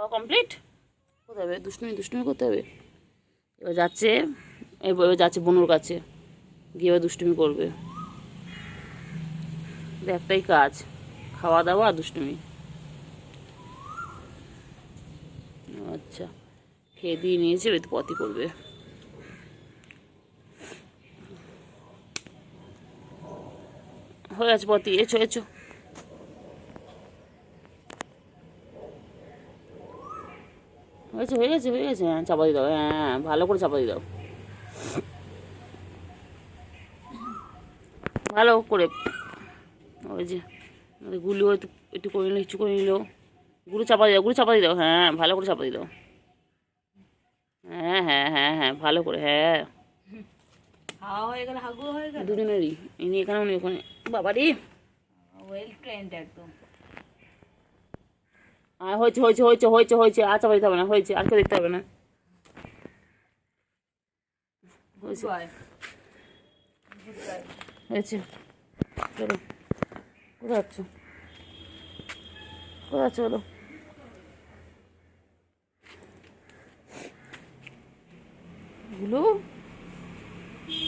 খাওয়া কমপ্লিট। কোথায় হবে? দুষ্টুমি করতে হবে। এবার যাচ্ছে বনুর কাছে, গিয়ে এবার দুষ্টুমি করবে। একটাই কাজ, খাওয়া দাওয়া আর দুষ্টুমি। আচ্ছা, খেয়ে দিয়ে নিয়েছে, এবার তো পটি করবে। হয়ে গেছে পটি, এছো এছো। হয়ে গেছে। হ্যাঁ, চাপা দিয়ে দাও। হ্যাঁ, ভালো করে চাপা দিয়ে দাও, ভালো করে। ওই যে গুলো একটু একটু করে নিল, একটু করে নিল। গুলো চাপা দিয়ে দাও। হ্যাঁ, ভালো করে চাপা দিয়ে দাও। হ্যাঁ, ভালো করে। হ্যাঁ, খাওয়া হয়ে গেল, হাগু হয়ে গেল দুজনেরই। ইনি এখানে, উনি ওখানে। বাবারি, ওয়েল ট্রেন্ড একদম। হয়েছে। আর চাপা দিতে হবে না, হয়েছে। আর কেউ দেখতে হবে না, হয়েছে। হয়েছে, চলো। কোথায় যাচ্ছ? বলো। গুলো,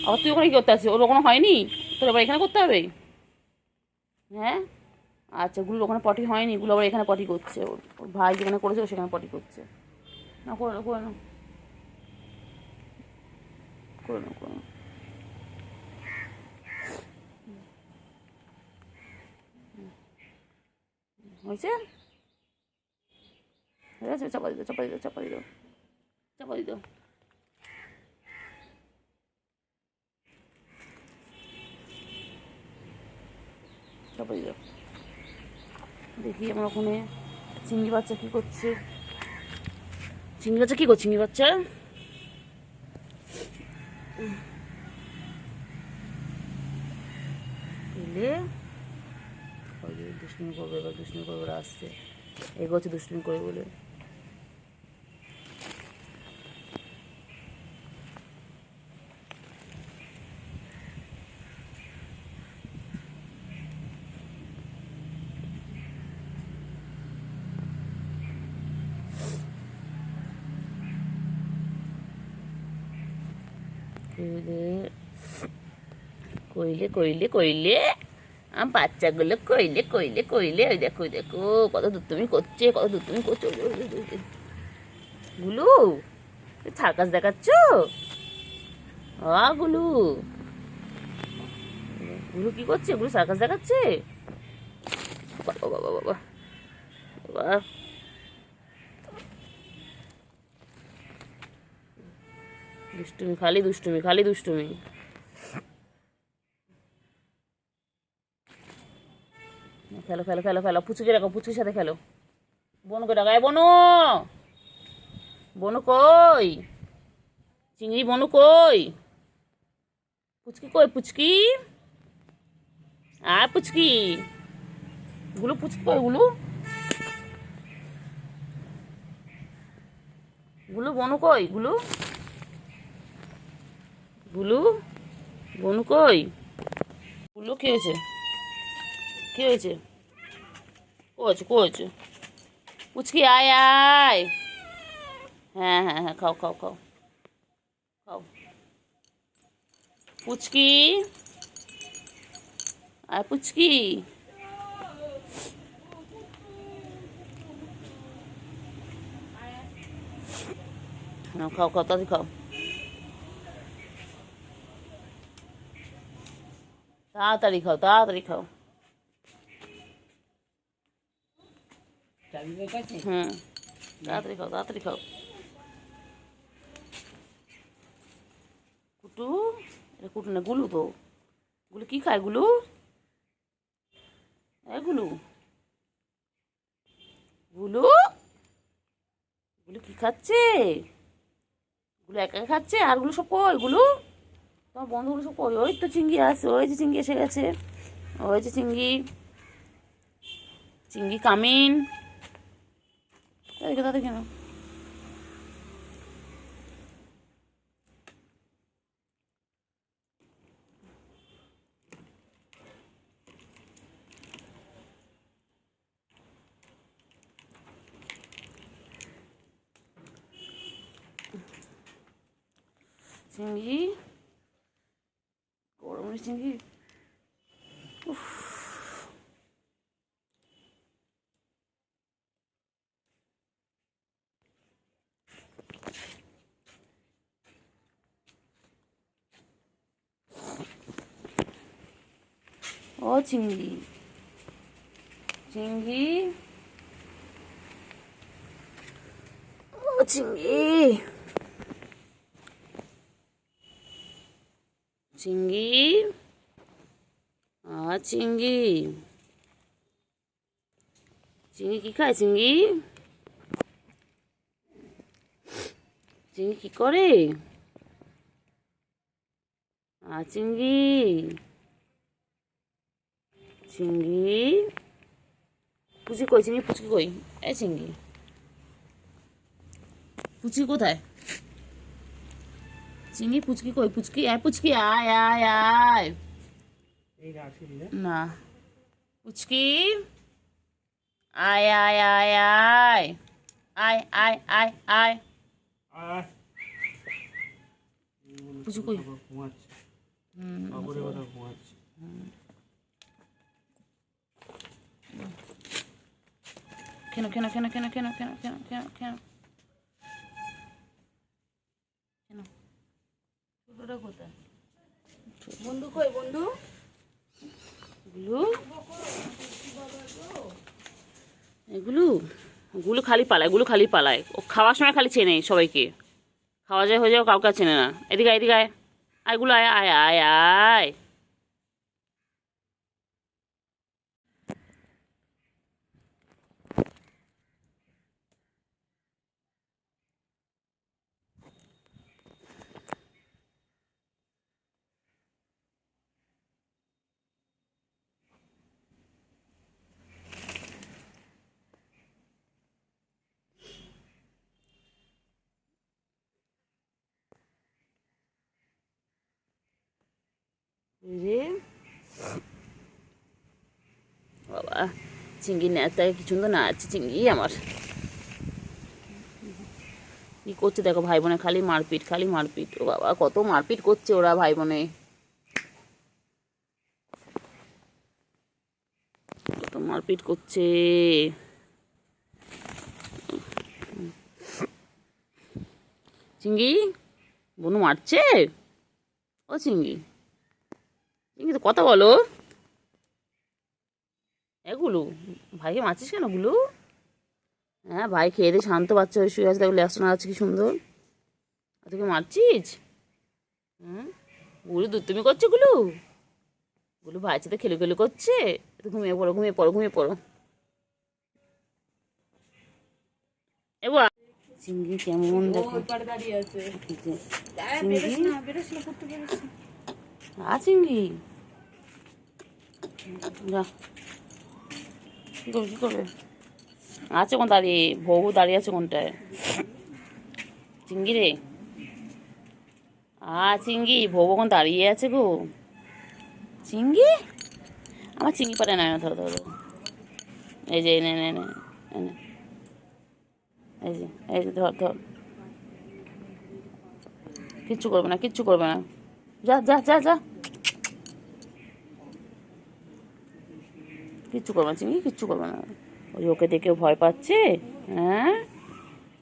আবার তুই ওখানে কি করতে আসছিস? ওর ওখানে হয়নি, তোর আবার এখানে করতে হবে? হ্যাঁ, আচ্ছা, গুলো ওখানে পটি হয়নি, গুলো আবার এখানে পটি করছে। ওর ভাই যেখানে করেছে ও সেখানে পটি করছে। না, করে নাও, করে নাও, করে নাও, করে নাও। হয়েছে, হয়ে গেছে। চাপা দিও, চাপা দিও, চাপা দিও, চাপা দিও। চাপা দিও। দেখি আমার ওখানে চিংড়ি বাচ্চা কী করছে। চিংড়ি বাচ্চা কী করছে? চিংড়ি বাচ্চা এলে ওই যে দুষ্টুমি করবে, এবার দুষ্টুমি করবে, ওরা আসছে, এগোচ্ছে দুষ্টুমি করে বলে। কইলে বাচ্চাগুলো কইলে ওই দেখো কত দুষ্টুমি করছে, গুলু, সার্কাস দেখাচ্ছ? গুলু, গুলু কি করছে? গুলু সার্কাস দেখাচ্ছে। বাবা, খালি দুষ্টুমি। খেলো, পুচুকে রাখো, পুচুর সাথে খেলো। বনুকে ডাকায়, বনু কই? চিংড়ি বনু কই? পুচকি কই? পুচকি, পুচকি, গুলু, পুচকি কই? গুলু বনু কই? গুলু বনু কই? গুলু, কি হয়েছে? কই হয়েছে? পুচকি, আয়। হ্যাঁ, খাও। পুচকি, পুচকি, খাও, তাড়াতাড়ি খাও, তাড়াতাড়ি খাও। হুম, তাড়াতাড়ি খাও। কুটু, এটা কুটু না, গুলু তো। গুলু কি খায়? গুলু গুলু গুলু গুলু কি খাচ্ছে? গুলু একা খাচ্ছে? আর গুলো সব কই? তোমার বন্ধুগুলো সব কই? ওই তো চিংড়ি আসছে, ওই যে চিংড়ি এসে গেছে, ওই যে চিংড়ি কামিন। তাদের কেন? চিংড়ি, গরমের চিংড়ি। উফ, ও চিংড়ি, চিংড়ি, ও চিংড়ি, চিংড়ি, চিংড়ি, চিংড়ি কি খায়? চিংড়ি, চিংড়ি কি করে? চিংড়ি, চিংড়ি, পুচি কই? চিংড়ি পুচকি কই? এই চিংড়ি, পুচকি কোথায়? চিংড়ি পুচকি কই? পুচকি আয়, পুচকি আয় আয় আয়। না, পুচকি আয় আয় আয় আয় আয় আয় আয় আয়। পুচকি কই? কেন কেন কেন কেন কেন কেন কেন কেন কেন কেন? ছোটটা কোথায়? বন্ধু কই? বন্ধু এগুলো এগুলো ওগুলো খালি পালায়, এগুলো খালি পালায়। ও খাওয়ার সময় খালি চেনে সবাইকে, খাওয়া যায় হয়ে যাও কাউকে চেনে না। এদিকে আয়, এদিকে আয়, আয়গুলো আয় আয় আয় আয়। রে বাবা, চিংড়ি নেতায় কি সুন্দর নাচছে চিংড়ি আমার। কি করছে দেখো ভাই বোনে, খালি মারপিট খালি মারপিট। ও বাবা, কত মারপিট করছে ওরা ভাই বোনে, কত মারপিট করছে। চিংড়ি বনু মারছে। ও চিংড়ি, চিংড়ি তো কথা বলো। এগুলো ভাইকে মারছিস কেন গুলো? হ্যাঁ, ভাই খেয়ে দিয়ে শান্ত বাচ্চা হয়ে শুয়ে আছে, দেখো লেসটা আছে কি সুন্দর। আর তোকে মারছিস? হুম, গুলো দুধ করছে গুলো, গুলো ভাইয়ের সাথে খেলে খেলে করছে। তো ঘুমিয়ে পড়ো, ঘুমিয়ে পড়ো, ঘুমিয়ে পড়ো। এবার চিংড়ি কেমন দেখো, দাঁড়িয়ে আছে। চিংড়ি যা, কি করবে কি করবে? আছে কোন দাঁড়িয়ে, ভৌ দাঁড়িয়ে আছে কোনটায়? চিংড়ি রে, চিংড়ি ভৌ কোন দাঁড়িয়ে আছে গো। চিংড়ি, আমার চিংড়ি পারে না, ধরো ধরো। এই যে এনে এনে এনে এনে, এই যে এই যে ধর ধর। কিচ্ছু করবে না, কিচ্ছু করবে না, যা যা যা যা। কিচ্ছু করবে না চিংড়ি, কিচ্ছু করবে না। ওই ওকে দেখে ভয় পাচ্ছে। হ্যাঁ,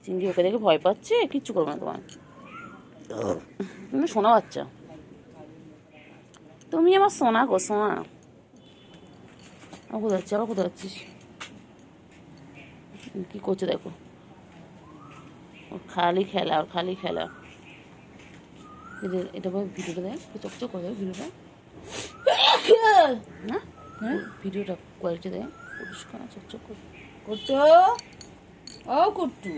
চিংড়ি ওকে দেখে ভয় পাচ্ছে, কিচ্ছু করবে না তোমার। তুমি সোনা বাচ্চা, তুমি আমার সোনা গো সোনা। আমার কোথায় যাচ্ছিস, আবার কোথায় যাচ্ছিস? কি করছে দেখো, ওর খালি খেলা, ওর খালি খেলা। এটা ভিডিওটা দেখ, চকচক করে দেয় ভিডিওটা না, ভিডিওটা কোয়ালিটি দেয় পরিষ্কার চকচক করে। কুট্টু, ও কুট্টু,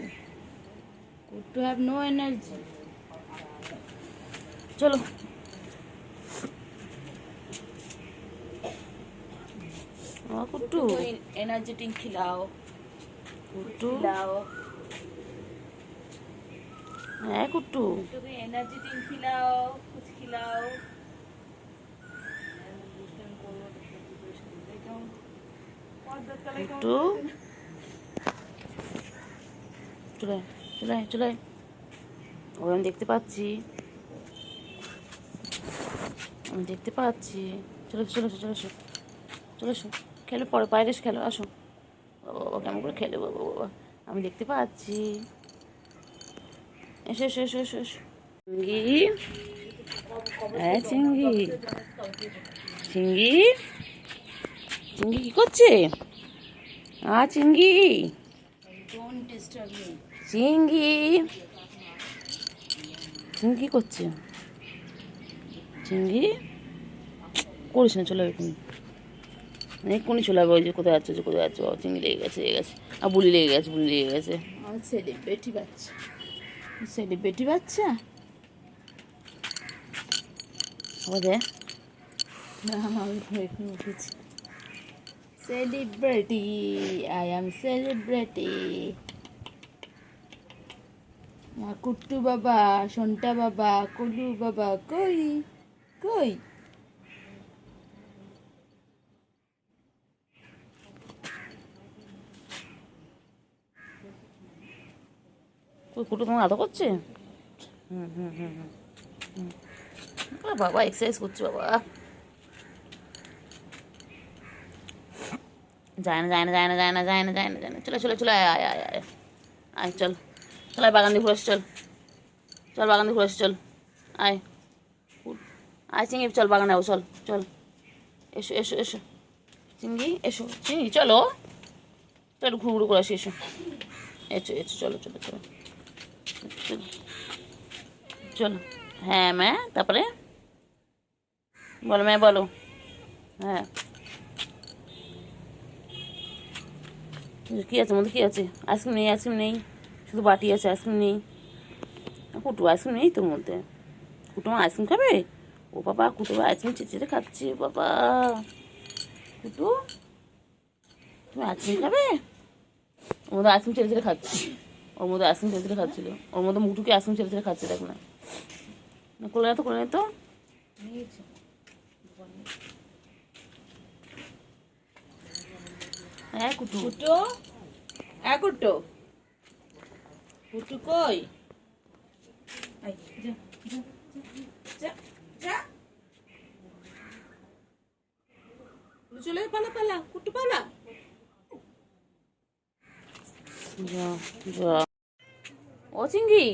কুট্টু হ্যাভ নো এনার্জি। চলো কুট্টু, एनर्जी ड्रिंक खिलाओ, কুট্টু, खिलाओ হ্যাঁ কুট্টু, एनर्जी ड्रिंक खिलाओ, कुछ खिलाओ। কুট্টু, চলে চলে চলে, ও আমি দেখতে পাচ্ছি। আমি দেখতে পাচ্ছি। চলে এসো, চলে এসো, চলে এসো, চলে এসো, খেলো পরে, বাইরে এসে খেলো, আসো। বাবা বাবা কেমন করে খেলে, বাবা বাবা, আমি দেখতে পাচ্ছি। এসো এসো এসো এসো এসো। চিঙ্গি, হ্যাঁ চিঙ্গি, চিঙ্গি, চিঙ্গি কি করছে? চিঙ্গি, Don't disturb me. চিঙ্গি, চিঙ্গি কি করছে? চিঙ্গি করিস না, চলে এক্ষুনি, এক্ষুনি চলে যাবে। ওই যে কোথায় যাচ্ছে, কোথায় যাচ্ছে, বাবা চিঙ্গি লেগে গেছে, লেগে গেছে, আর বুলি লেগে গেছে, বুলি লেগে গেছে। আমার সেলিব্রিটি বাচ্চা, সেলিব্রিটি বাচ্চা। আবার দে। না আমি এখানে উঠেছি। Celebrity, I am celebrity. কুট্টু বাবা, সন্টা বাবা, কুলু বাবা, কই কই? ওই কুটু তোমার আদর করছে? হুম হুম হুম হুম হুম। বাবা এক্সারসাইজ করছে বাবা। যায় না, যায় না, যায় না, যায় না, যায় না, যায় না, যায় না, চলে চলে চলে, আয় আয় আয় আয় আয়, চল চল, আয় বাগান দিয়ে ঘুরে আসি, চল চল, বাগান দিয়ে ঘুরে আসি, চল আয়, আয় চিঙ্গি, চল বাগানে যাবো, চল চল, এসো এসো এসো চিঙ্গি, এসো চিঙ্গি, চলো চলো, ঘুরু ঘুরু করে আসি, এসো এসো এসো, চলো চলো চলো চলো চলো। হ্যাঁ ম্যা, তারপরে বলো ম্যা, বলো। হ্যাঁ, কী আছে মধ্যে, কী আছে? আইসক্রিম নেই, আইসক্রিম নেই, শুধু বাটি আছে, আইসক্রিম নেই। কুটু আইসক্রিম নেই তোর মধ্যে? কুটু মা আইসক্রিম খাবে? ও বাবা, কুটু আইসক্রিম চেঁচে খাচ্ছে, বাবা কুটু তুমি আইসক্রিম খাবে? ওর মধ্যে আইসক্রিম ছেড়ে ছেড়ে খাচ্ছি, ওর মধ্যে আইসক্রিম ছেড়ে ছেড়ে খাচ্ছিল, ওর মধ্যে মুটুকে আইসক্রিম ছেড়ে ছেড়ে খাচ্ছে, দেখ না, কোলে না তো, কোলে না তো। হ্যাঁ কুটু, কুটু, কুটু, কুটু কই? আই, যা যা যা যা। চলে পালা পালা, কুটু পালা। যা যা। ও চিঙ্গি,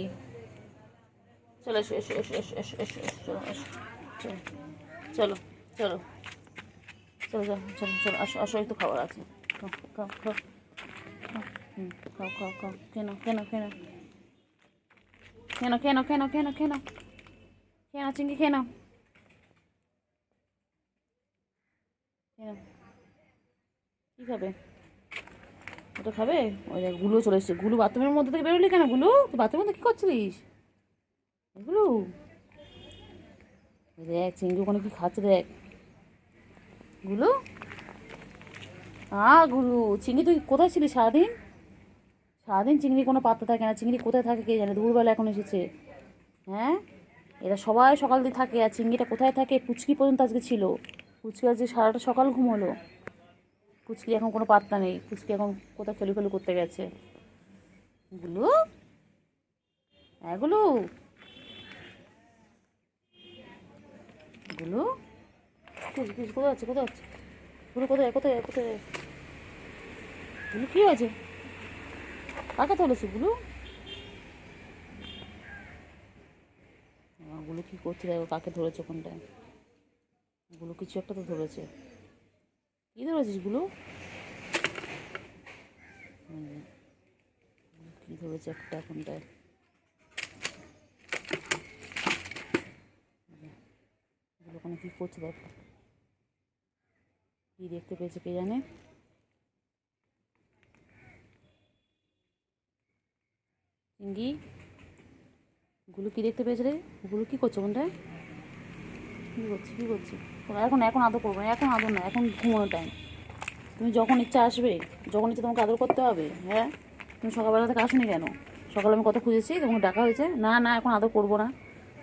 চলো এসো এসো এসো এসো এসো এসো এসো, চলো এসো, চলো চলো চলো চলো চলো চলো, আসো আসো, একটু খাবার আছে, খাও খাও খাও খাও, খাও খাও খাও, কেন কেন কেন কেন কেন কেন কেন কেন কেন চিঙ্গি, কেন কেন, কী খাবে? ওটা খাবে? ওই দেখ গুলো চলে এসছে, গুলো বাথরুমের মধ্যে থেকে বেরোলি কেন? গুলো তুই বাথরুমের মধ্যে কী করছিলিস? এগুলো দেখ চিঙ্গি ওখানে কি খাচ্ছে, দেখ গুলো। গুলো, চিংড়ি তুই কোথায় ছিলি সারাদিন? সারাদিন চিংড়ি কোনো পাত্তা থাকে না, চিংড়ি কোথায় থাকে কে জানে, দুপুরবেলা এখন এসেছে। হ্যাঁ, এরা সবাই সকাল দিয়ে থাকে, আর চিংড়িটা কোথায় থাকে? পুচকি পর্যন্ত আজকে ছিল, পুচকি আজকে সারাটা সকাল ঘুমোলো, পুচকি এখন কোনো পাত্তা নেই, পুচকি এখন কোথায় খেলু খেলু করতে গেছে। গুলো, গুলো, গুলো, কোথায় আছে, কোথায় আছে গুলো, কোথায় কোথায় কোথায় গুলো, কী হয়েছে? কাকে তুলেছে গুলো? গুলো কী করছে দেখো, কাকে ধরেছে কোনটায়? গুলো কিছু একটা তো ধরেছে, কী ধরেছিস গুলো? কী ধরেছে একটা কোনটায়? গুলো ওখানে কী করছে দেখো, কী দেখতে পেয়েছে কে জানে। চিঙ্গি, গুলো কী দেখতে পেয়েছে রে? গুলো কী করছে কোনটায়? কী করছে, কী করছে? এখন এখন আদর করবো না, এখন আদর না, এখন ঘুমানোর টাইম। তুমি যখন ইচ্ছা আসবে, যখন ইচ্ছা তোমাকে আদর করতে হবে। হ্যাঁ, তুমি সকালবেলা থেকে আসোনি কেন? সকালে আমি কত খুঁজেছি, তোমাকে ডাকা হয়েছে? না না, এখন আদর করবো না,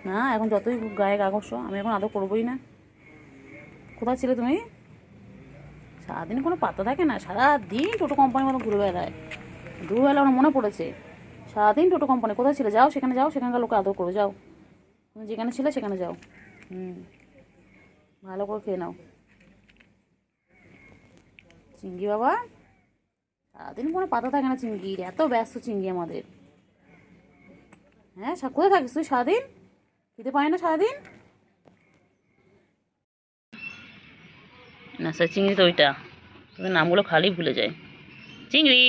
না এখন যতই গায়ে গাগস্য, আমি এখন আদর করবোই না। কোথায় ছিলে তুমি? সারাদিন কোনো পাত্তা থাকে না, সারাদিন টোটো কোম্পানির মতো ঘুরে বেড়ায়। দুবেলা আমার মনে পড়েছে, সারাদিন টোটো কোম্পানি, কোথায় ছিলে? যাও সেখানে, যাও সেখানকার লোকে আদর করো, যাও তুমি যেখানে ছিলে সেখানে যাও। ভালো করে খেয়ে নাও। চিংড়ি বাবা সারাদিন কোনো পাতা থাকে না চিংড়ির, এত ব্যস্ত চিংড়ি আমাদের। হ্যাঁ কোথায় থাকিস তুই সারাদিন? খেতে পাই না সারাদিন? না স্যার চিংড়ি তো ওইটা, তোদের নামগুলো খালি ভুলে যায়। চিংড়ি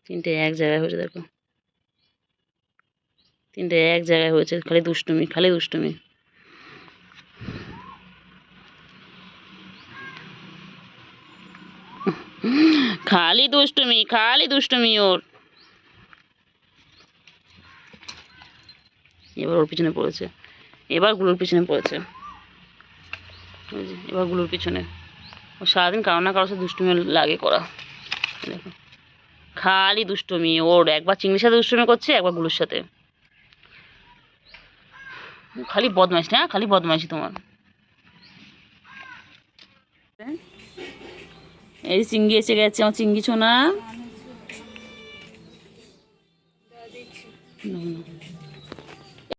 তিনটে এক জায়গায় হয়েছে, দেখো তিনটে এক জায়গায় হয়েছে, খালি দুষ্টুমি খালি দুষ্টুমি। খালি দুষ্টুমি খালি দুষ্টুমি ওর। এবার ওর পিছনে পড়েছে, এবার গুলোর পিছনে পড়েছে, ওই যে এবার গুলোর পিছনে। ও সারাদিন কারো না কারোর সাথে দুষ্টুমি লাগে করা, দেখো খালি দুষ্টুমি ওর। একবার চিংড়ির সাথে দুষ্টুমি করছে, একবার গুলোর সাথে। খালি বদমাইশ না, খালি বদমাইশি তোমার। এই চিংড়ি এসে গেছে আমার চিংড়ি ছোনা।